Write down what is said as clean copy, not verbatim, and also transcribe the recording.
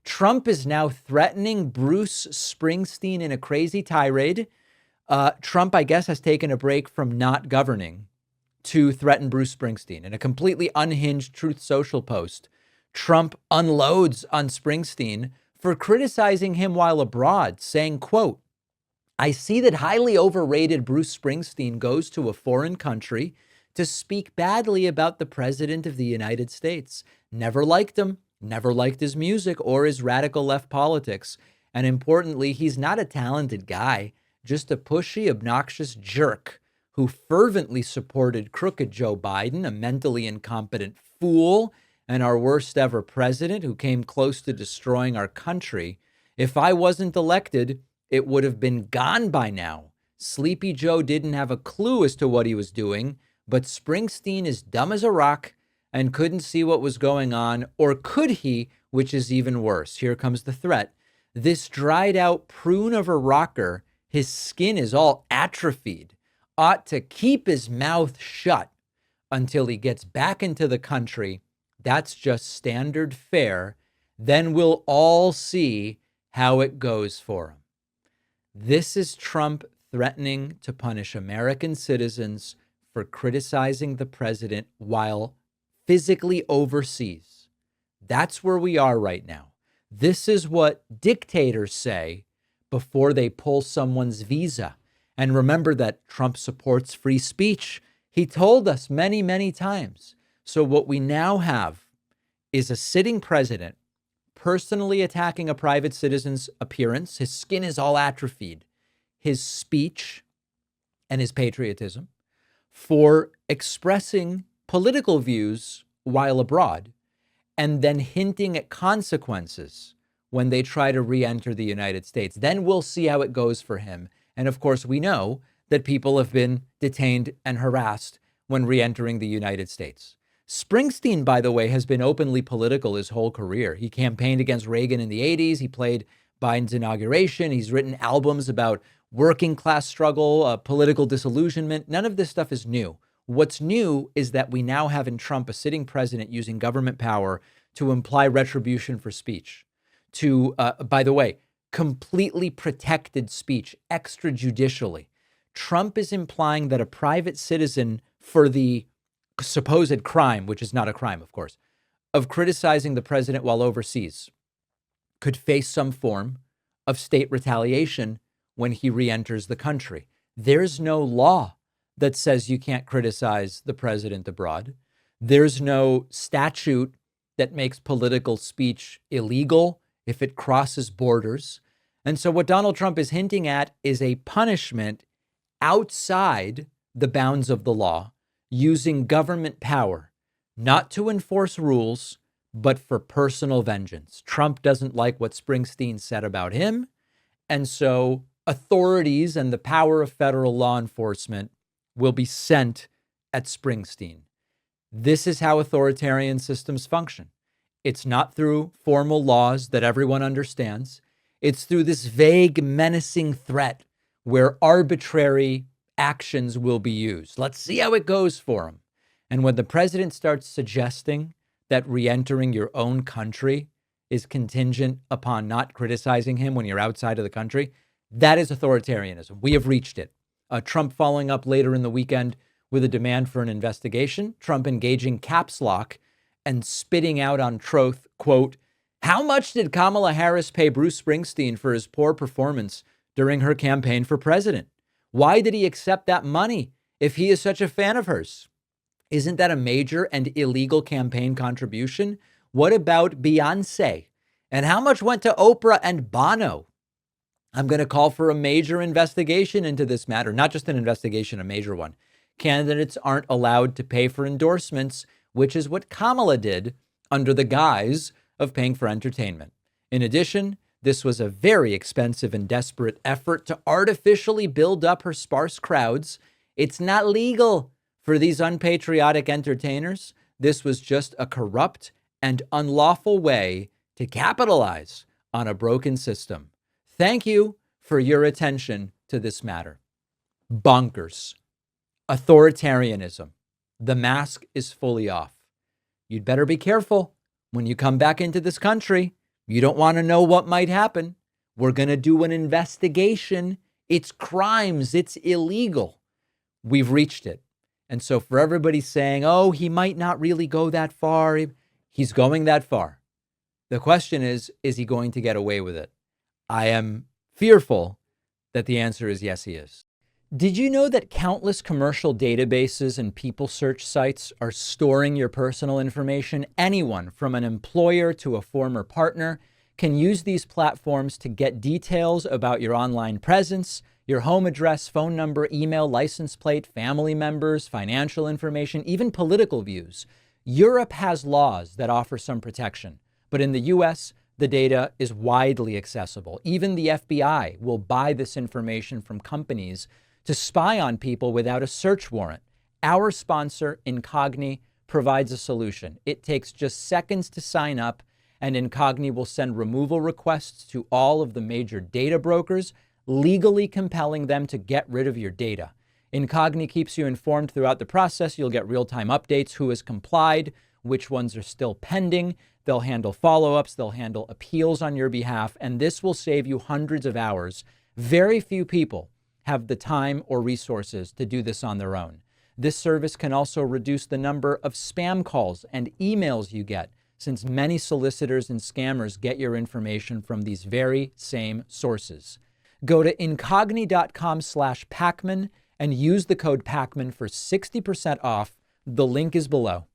Trump is now threatening Bruce Springsteen in a crazy tirade. Trump, I guess, has taken a break from not governing to threaten Bruce Springsteen. In a completely unhinged Truth Social post, Trump unloads on Springsteen for criticizing him while abroad, saying, quote, "I see that highly overrated Bruce Springsteen goes to a foreign country to speak badly about the president of the United States. Never liked him, never liked his music or his radical left politics. And importantly, he's not a talented guy, just a pushy, obnoxious jerk who fervently supported crooked Joe Biden, a mentally incompetent fool, and our worst ever president who came close to destroying our country. If I wasn't elected, it would have been gone by now. Sleepy Joe didn't have a clue as to what he was doing, but Springsteen is dumb as a rock and couldn't see what was going on, or could he, which is even worse. Here comes the threat. This dried out prune of a rocker, his skin is all atrophied, ought to keep his mouth shut until he gets back into the country. That's just standard fare. Then we'll all see how it goes for him." This is Trump threatening to punish American citizens for criticizing the president while physically overseas. That's where we are right now. This is what dictators say before they pull someone's visa. And remember that Trump supports free speech. He told us many, many times. So what we now have is a sitting president personally attacking a private citizen's appearance. His skin is all atrophied. His speech and his patriotism for expressing political views while abroad, and then hinting at consequences when they try to re-enter the United States. Then we'll see how it goes for him. And of course, we know that people have been detained and harassed when re-entering the United States. Springsteen, by the way, has been openly political his whole career. He campaigned against Reagan in the 80s. He played Biden's inauguration. He's written albums about working class struggle, political disillusionment. None of this stuff is new. What's new is that we now have in Trump a sitting president using government power to imply retribution for speech, to, by the way, completely protected speech extrajudicially. Trump is implying that a private citizen, for the supposed crime, which is not a crime, of course, of criticizing the president while overseas, could face some form of state retaliation when he re-enters the country. There's no law that says you can't criticize the president abroad. There's no statute that makes political speech illegal if it crosses borders. And so what Donald Trump is hinting at is a punishment outside the bounds of the law, using government power, not to enforce rules, but for personal vengeance. Trump doesn't like what Springsteen said about him. And so authorities and the power of federal law enforcement will be sent at Springsteen. This is how authoritarian systems function. It's not through formal laws that everyone understands. It's through this vague, menacing threat where arbitrary actions will be used. Let's see how it goes for him. And when the president starts suggesting that re-entering your own country is contingent upon not criticizing him when you're outside of the country, that is authoritarianism. We have reached it. Trump following up later in the weekend with a demand for an investigation. Trump engaging caps lock and spitting out on Truth, quote, "How much did Kamala Harris pay Bruce Springsteen for his poor performance during her campaign for president? Why did he accept that money if he is such a fan of hers? Isn't that a major and illegal campaign contribution? What about Beyonce? And how much went to Oprah and Bono? I'm going to call for a major investigation into this matter, not just an investigation, a major one. Candidates aren't allowed to pay for endorsements, which is what Kamala did under the guise of paying for entertainment. In addition, this was a very expensive and desperate effort to artificially build up her sparse crowds. It's not legal for these unpatriotic entertainers. This was just a corrupt and unlawful way to capitalize on a broken system. Thank you for your attention to this matter." Bonkers. Authoritarianism. The mask is fully off. You'd better be careful when you come back into this country. You don't want to know what might happen. We're going to do an investigation. It's crimes. It's illegal. We've reached it. And so for everybody saying, oh, he might not really go that far, he's going that far. The question is he going to get away with it? I am fearful that the answer is yes, he is. Did you know that countless commercial databases and people search sites are storing your personal information? Anyone from an employer to a former partner can use these platforms to get details about your online presence, your home address, phone number, email, license plate, family members, financial information, even political views. Europe has laws that offer some protection, but in the US, the data is widely accessible. Even the FBI will buy this information from companies to spy on people without a search warrant. Our sponsor, Incogni, provides a solution. It takes just seconds to sign up, and Incogni will send removal requests to all of the major data brokers, legally compelling them to get rid of your data. Incogni keeps you informed throughout the process. You'll get real-time updates, who has complied, which ones are still pending. They'll handle follow-ups, they'll handle appeals on your behalf, and this will save you hundreds of hours. Very few people have the time or resources to do this on their own. This service can also reduce the number of spam calls and emails you get, since many solicitors and scammers get your information from these very same sources. Go to incogni.com/Pacman and use the code Pacman for 60% off. The link is below.